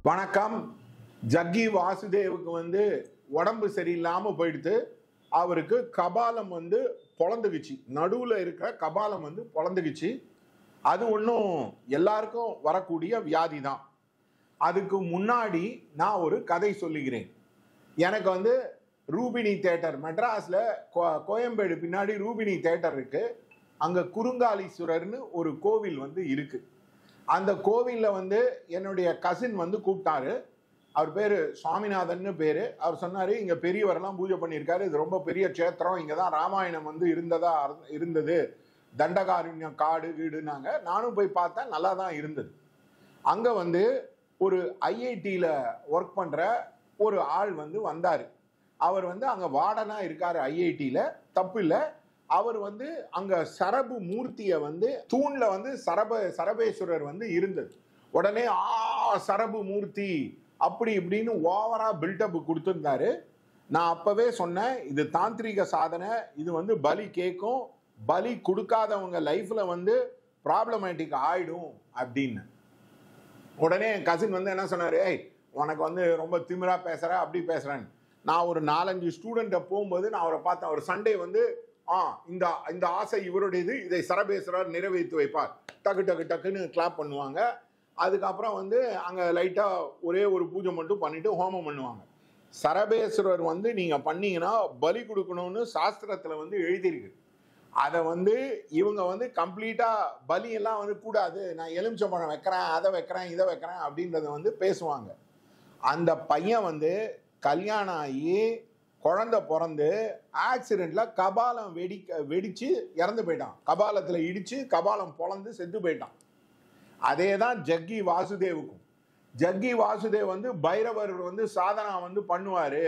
வணக்கம். ஜக்கி வாசுதேவுக்கு உடம்பு சரியில்லாம போயிடுத்து. அவருக்கு கபாலம் பொழந்துக்குச்சு. நடுவில் இருக்கிற கபாலம் பொழந்துக்குச்சு. அது ஒன்றும் எல்லாருக்கும் வரக்கூடிய வியாதி தான். அதுக்கு முன்னாடி நான் ஒரு கதை சொல்லுகிறேன். எனக்கு ரூபினி தேட்டர் மெட்ராஸில் கோயம்பேடு பின்னாடி ரூபினி தேட்டர் இருக்கு. அங்கே குறுங்காலீஸ்வரர்னு ஒரு கோவில் இருக்கு. அந்த கோவிலில் என்னுடைய கசின் கூப்பிட்டாரு. அவர் பேர் சுவாமிநாதன் பேர். அவர் சொன்னார், இங்கே பெரியவரெல்லாம் பூஜை பண்ணியிருக்காரு, இது ரொம்ப பெரிய க்ஷேத்திரம், இங்கே தான் ராமாயணம் இருந்தது, தண்டகாரண்யம் காடு வீடுனாங்க. நானும் போய் பார்த்தேன், நல்லா தான் இருந்தது. அங்கே ஒரு ஐஐடியில் ஒர்க் பண்ணுற ஒரு ஆள் வந்தார். அவர் அங்கே வார்டனாக இருக்கார் ஐஐடியில், தப்பு இல்லை. அவர் அங்க சரபு மூர்த்தியை தூண்ல சரபேஸ்வரர் இருந்தது. உடனே சரபு மூர்த்தி அப்படி இப்படின்னு ஓவரா பில்டப் கொடுத்துருந்தாரு. நான் அப்பவே சொன்னேன், இது தாந்திரிக சாதனை, இது பலி கேட்கும், பலி கொடுக்காதவங்க லைஃப்ல ப்ராப்ளமேட்டிக் ஆயிடும் அப்படின்னு. உடனே என் கசின் என்ன சொன்னாரு, ஏய் உனக்கு ரொம்ப திமிரா பேசுற, அப்படி பேசுறேன்னு. நான் ஒரு 4-5 ஸ்டூடெண்ட்டை போகும்போது நான் அவரை பார்த்தேன். ஒரு சண்டே இந்த ஆசை இவருடையது, இதை சரபேஸ்வரர் நிறைவேற்றி வைப்பார், டக்கு டக்கு டக்குன்னு கிளாப் பண்ணுவாங்க. அதுக்கப்புறம் அங்கே லைட்டாக ஒரே ஒரு பூஜை மட்டும் பண்ணிட்டு ஹோமம் பண்ணுவாங்க. சரபேஸ்வரர் நீங்கள் பண்ணீங்கன்னா பலி கொடுக்கணும்னு சாஸ்திரத்தில் எழுதியிருக்கு. அதை இவங்க கம்ப்ளீட்டாக பலியெல்லாம் கூடாது, நான் எலுமிச்சம்பழம் வைக்கிறேன், அதை வைக்கிறேன், இதை வைக்கிறேன் அப்படின்றத பேசுவாங்க. அந்த பையன் கல்யாணம் ஆகி குழந்தை பிறந்து ஆக்சிடென்ட்ல கபாலம் வெடிச்சு இறந்து போயிட்டான். கபாலத்தில் இடிச்சு கபாலம் பொழந்து செத்து போயிட்டான். அதே தான் ஜக்கி வாசுதேவுக்கும். ஜக்கி வாசுதேவ் பைரவர் சாதனா பண்ணுவாரு.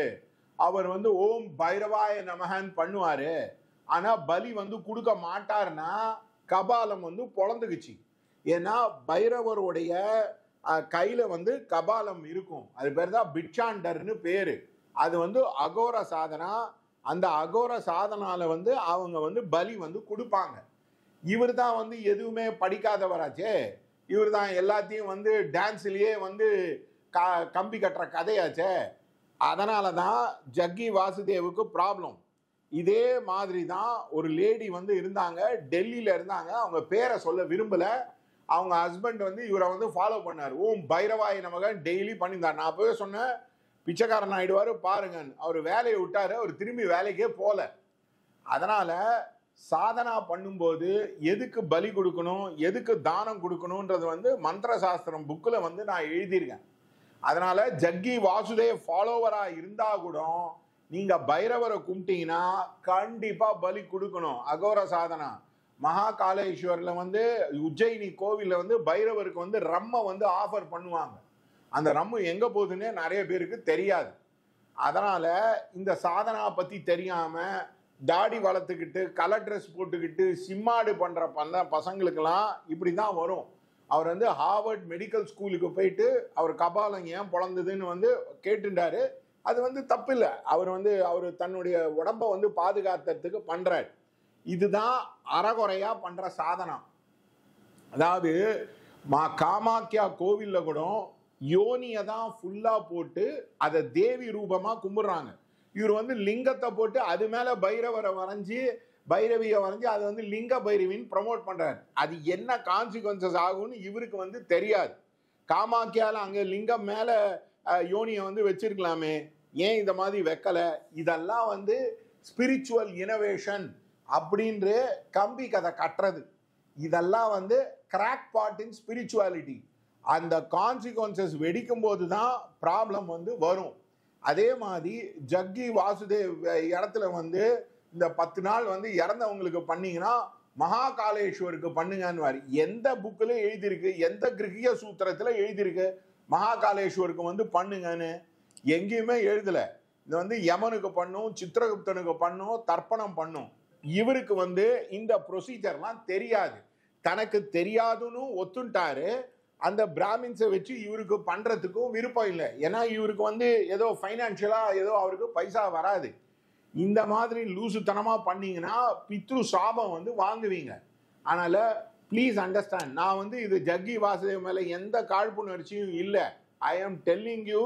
அவர் ஓம் பைரவாய நமகன் பண்ணுவாரு. ஆனா பலி கொடுக்க மாட்டாருன்னா கபாலம் பொழந்துக்குச்சு. ஏன்னா பைரவருடைய கையில கபாலம் இருக்கும். அது பேர் தான் பிட்சாண்டர்னு பேரு. அது அகோர சாதனா. அந்த அகோர சாதனால அவங்க பலி கொடுப்பாங்க. இவர் தான் எதுவுமே படிக்காதவராச்சே. இவர் தான் எல்லாத்தையும் டான்ஸ்லயே கம்பி கட்டுற கதையாச்சே. அதனால தான் ஜக்கி வாசுதேவுக்கு ப்ராப்ளம். இதே மாதிரி தான் ஒரு லேடி இருந்தாங்க, டெல்லியில இருந்தாங்க. அவங்க பேரை சொல்ல விரும்பல. அவங்க ஹஸ்பண்ட் இவரை ஃபாலோ பண்ணார். ஓம் பைரவாய் நமக டெய்லி பண்ணியிருந்தார். நான் அப்பவே சொன்னேன், பிச்சைக்காரன் ஆயிடுவாரு பாருங்க. அவர் வேலையை விட்டாரு, அவர் திரும்பி வேலைக்கே போல. அதனால சாதனா பண்ணும்போது எதுக்கு பலி கொடுக்கணும், எதுக்கு தானம் கொடுக்கணும்ன்றது மந்திர சாஸ்திரம் புக்கில் நான் எழுதியிருக்கேன். அதனால ஜக்கி வாசுதேவ் ஃபாலோவரா இருந்தா கூட நீங்க பைரவரை கும்பிட்டீங்கன்னா கண்டிப்பா பலி கொடுக்கணும். அகோர சாதனா மகாகாலேஸ்வரில் உஜ்ஜயினி கோவிலில் பைரவருக்கு ரம்ம ஆஃபர் பண்ணுவாங்க. அந்த ரம்மு எங்க போகுதுன்னே நிறைய பேருக்கு தெரியாது. அதனால இந்த சாதனா பத்தி தெரியாம தாடி வளர்த்துக்கிட்டு கலர் ட்ரெஸ் போட்டுக்கிட்டு சிம்மாடு பண்ற பசங்களுக்கெல்லாம் இப்படிதான் வரும். அவர் ஹார்வர்ட் மெடிக்கல் ஸ்கூலுக்கு போயிட்டு அவர் கபாலம் ஏன் பொழந்ததுன்னு கேட்டுட்டாரு. அது தப்பு இல்லை. அவர் தன்னுடைய உடம்ப பாதுகாத்துறதுக்கு பண்றாரு. இதுதான் அறகுறையா பண்ற சாதனா. அதாவது காமாக்கியா கோவில்ல கூட யோனியை தான் ஃபுல்லா போட்டு அதை தேவி ரூபமா கும்பிடுறாங்க. இவர் லிங்கத்தை போட்டு அது மேல பைரவரை வரைஞ்சி பைரவியை வரைஞ்சி அது லிங்க பைரவின்னு ப்ரமோட் பண்றாரு. அது என்ன கான்சிக்வன்சஸ் ஆகும்னு இவருக்கு தெரியாது. காமாக்கியால அங்க லிங்கம் மேல யோனியை வச்சிருக்கலாமே, ஏன் இந்த மாதிரி வைக்கல? இதெல்லாம் ஸ்பிரிச்சுவல் இனோவேஷன் அப்படின்ற கம்பி கதை கட்டுறது. இதெல்லாம் கிராக் பார்ட் இன் ஸ்பிரிச்சுவாலிட்டி. அந்த கான்சிக்வன்சஸ் வெடிக்கும் போது தான் ப்ராப்ளம் வரும். அதே மாதிரி ஜக்கி வாசுதேவ் இடத்துல இந்த 10 நாள் இறந்தவங்களுக்கு பண்ணீங்கன்னா மகாகாலேஸ்வருக்கு பண்ணுங்கன்னு எந்த புக்கில் எழுதியிருக்கு, எந்த கிரகிய சூத்திரத்தில் எழுதியிருக்கு மகாகாலேஸ்வருக்கு பண்ணுங்கன்னு? எங்கேயுமே எழுதல. இது யமனுக்கு பண்ணும், சித்திரகுப்தனுக்கு பண்ணும், தர்ப்பணம் பண்ணும். இவருக்கு இந்த ப்ரொசீஜர்லாம் தெரியாது. தனக்கு தெரியாதுன்னு ஒத்துட்டாரு. அந்த பிராமின்ஸை வச்சு இவருக்கு பண்றதுக்கும் விருப்பம் இல்லை. ஏன்னா இவருக்கு ஏதோ ஃபைனான்சியலா ஏதோ அவருக்கு பைசா வராது. இந்த மாதிரி லூசுத்தனமா பண்ணீங்கன்னா பித்ரு சாபம் வாங்குவீங்க. அதனால ப்ளீஸ் அண்டர்ஸ்டாண்ட். நான் இது ஜக்கி வாசுதேவ் மேல எந்த காழ்ப்புணர்ச்சியும் இல்லை. ஐ ஆம் டெல்லிங் யூ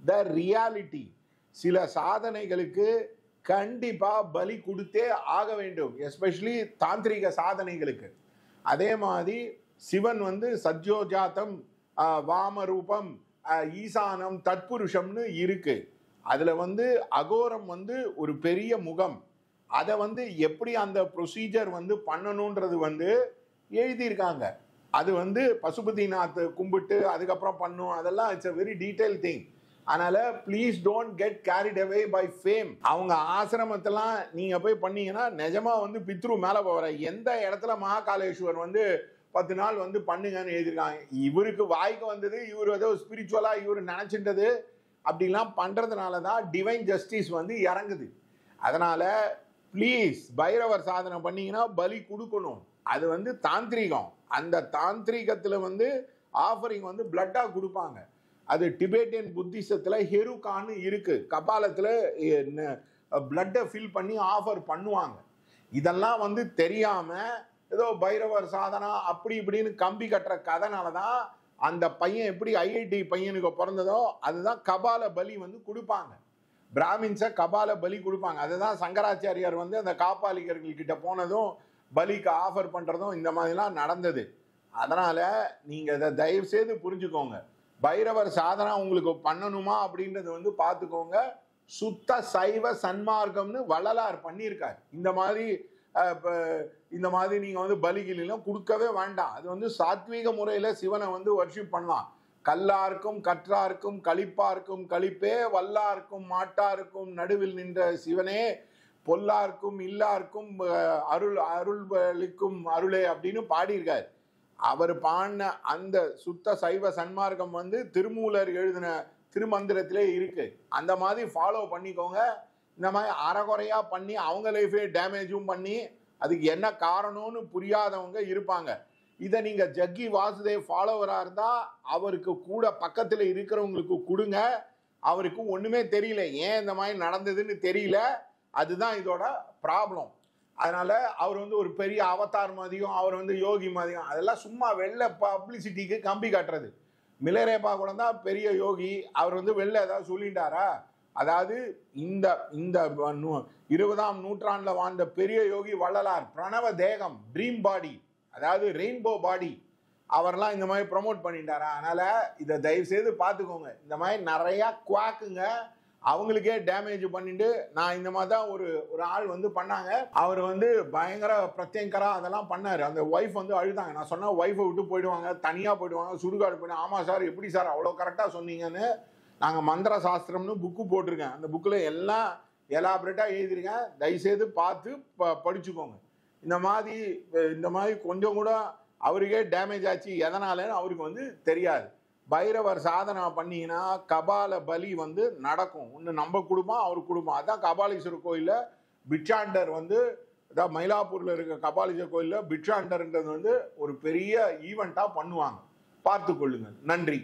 த ரியாலிட்டி. சில சாதனைகளுக்கு கண்டிப்பா பலி கொடுத்தே ஆக வேண்டும், எஸ்பெஷலி தாந்திரிக சாதனைகளுக்கு. அதே மாதிரி சிவன் வந்து சத்யோஜாத்தம், வாமரூபம், ஈசானம், தத்புருஷம்னு இருக்கு. அதுல வந்து அகோரம் வந்து ஒரு பெரிய முகம். அதை வந்து எப்படி அந்த ப்ரொசீஜர் வந்து பண்ணணுன்றது வந்து எழுதியிருக்காங்க. அது வந்து பசுபதிநாத் கும்பிட்டு அதுக்கப்புறம் பண்ணும், அதெல்லாம் it's a very detail thing. அதனால please don't get carried away by fame. அவங்க ஆசிரமத்தெல்லாம் நீங்க போய் பண்ணீங்கன்னா நிஜமா வந்து பித்ரு மேல போகிற. எந்த இடத்துல மகாகாலேஸ்வர் வந்து 10 நாள் வந்து பண்ணுங்கன்னு எழுதியிருக்காங்க. இவருக்கு வாய்க்கு வந்தது, இவர் ஏதோ ஸ்பிரிச்சுவலா இவர் நினைச்சிட்டது அப்படிலாம் பண்றதுனால தான் டிவைன் ஜஸ்டிஸ் வந்து இறங்குது. அதனால ப்ளீஸ் பைரவர் சாதனை பண்ணீங்கன்னா பலி கொடுக்கணும். அது வந்து தாந்திரிகம். அந்த தாந்திரிகத்துல வந்து ஆஃபரிங் வந்து பிளட்டா கொடுப்பாங்க. அது டிபேட்டியன் புத்திசத்துல ஹெருகான்னு இருக்கு, கபாலத்துல பிளட்டை ஃபில் பண்ணி ஆஃபர் பண்ணுவாங்க. இதெல்லாம் வந்து தெரியாம ஏதோ பைரவர் சாதனா அப்படி இப்படின்னு கம்பி கட்டுற கதைனால தான் அந்த பையன் எப்படி ஐஐடி பையனுக்கு பிறந்ததோ அதுதான் கபால பலி வந்து கொடுப்பாங்க. பிராமின்ஸை கபால பலி கொடுப்பாங்க. அதுதான் சங்கராச்சாரியார் வந்து அந்த காப்பாளிகர்கள் கிட்ட போனதும் பலிக்கு ஆஃபர் பண்றதும் இந்த மாதிரிலாம் நடந்தது. அதனால நீங்க இதை தயவு செய்து புரிஞ்சுக்கோங்க. பைரவர் சாதனா உங்களுக்கு பண்ணணுமா அப்படின்றது வந்து பார்த்துக்கோங்க. சுத்த சைவ சன்மார்க்கம்னு வள்ளலார் பண்ணியிருக்காரு. இந்த மாதிரி நீங்க வந்து பலிகளெல்லாம் கொடுக்கவே வேண்டாம். அது வந்து சாத்வீக முறையில சிவனை வந்து வர்ஷிப் பண்ணலாம். கல்லார்க்கும் கற்றார்க்கும் களிப்பார்க்கும் களிப்பே, வல்லார்க்கும் மாட்டார்க்கும் நடுவில் நின்ற சிவனே, பொல்லார்க்கும் இல்லார்க்கும் அருள்பளிக்கும் அருளே அப்படின்னு பாடியிருக்காரு. அவர் பாடின அந்த சுத்த சைவ சன்மார்க்கம் வந்து திருமூலர் எழுதின திருமந்திரத்திலே இருக்கு. அந்த மாதிரி ஃபாலோ பண்ணிக்கோங்க. இந்த மாதிரி அறகுறையா பண்ணி அவங்க லைஃபே டேமேஜும் பண்ணி அதுக்கு என்ன காரணம்னு புரியாதவங்க இருப்பாங்க. இதை நீங்க ஜக்கி வாசுதேவ் ஃபாலோவரா இருந்தா அவருக்கு கூட பக்கத்துல இருக்கிறவங்களுக்கு கொடுங்க. அவருக்கு ஒண்ணுமே தெரியல, ஏன் இந்த மாதிரி நடந்ததுன்னு தெரியல. அதுதான் இதோட ப்ராப்ளம். அதனால அவர் வந்து ஒரு பெரிய அவதார் மாதிரியும் அவர் வந்து யோகி மாதிரியும் அதெல்லாம் சும்மா வெளில பப்ளிசிட்டிக்கு கம்பி காட்டுறது. மிலரேபா கூட தான் பெரிய யோகி. அவர் வந்து வெளில ஏதாவது சொல்லிட்டாரா? அதாவது இந்த இந்த 20ஆம் நூற்றாண்டுல வாழ்ந்த பெரிய யோகி வள்ளலார், பிரணவ தேகம், ட்ரீம் பாடி, அதாவது ரெயின்போ பாடி, அவர்லாம் இந்த மாதிரி ப்ரமோட் பண்ணிட்டாரா? அதனால இதை தயவு செய்து பார்த்துக்கோங்க. இந்த மாதிரி நிறைய குவாக்குங்க அவங்களுக்கே டேமேஜ் பண்ணிட்டு, நான் இந்த மாதிரி தான் ஒரு ஆள் வந்து பண்ணாங்க. அவர் வந்து பயங்கர பிரத்யங்கரா அதெல்லாம் பண்ணாரு. அந்த ஒய்ஃப் வந்து அழுதாங்க. நான் சொன்ன ஒய்ஃபை விட்டு போயிடுவாங்க, தனியா போயிடுவாங்க, சுடுகாடு போயிடுவாங்க. ஆமா சார், எப்படி சார் அவ்வளோ கரெக்டா சொன்னீங்கன்னு நாங்கள் மந்திர சாஸ்திரம்னு புக்கு போட்டிருக்கேன். அந்த புக்கில் எல்லாம் எலாபரேட்டாக எழுதிருக்கேன். தயவுசெய்து பார்த்து படிச்சுக்கோங்க. இந்த மாதிரி கொஞ்சம் கூட அவருக்கே டேமேஜ் ஆச்சு. எதனாலன்னு அவருக்கு வந்து தெரியாது. பைரவர் சாதனை பண்ணீங்கன்னா கபால பலி வந்து நடக்கும். ஒன்று நம்ம குடும்பம் அவர் குடும்பம். அதான் கபாலீஸ்வரர் கோயிலில் பிட்சாண்டர் வந்து, அதாவது மயிலாப்பூரில் இருக்க கபாலீஸ்வரர் கோயிலில் பிட்சாண்டர்ன்றது வந்து ஒரு பெரிய ஈவெண்ட்டாக பண்ணுவாங்க. பார்த்து கொள்ளுங்கள். நன்றி.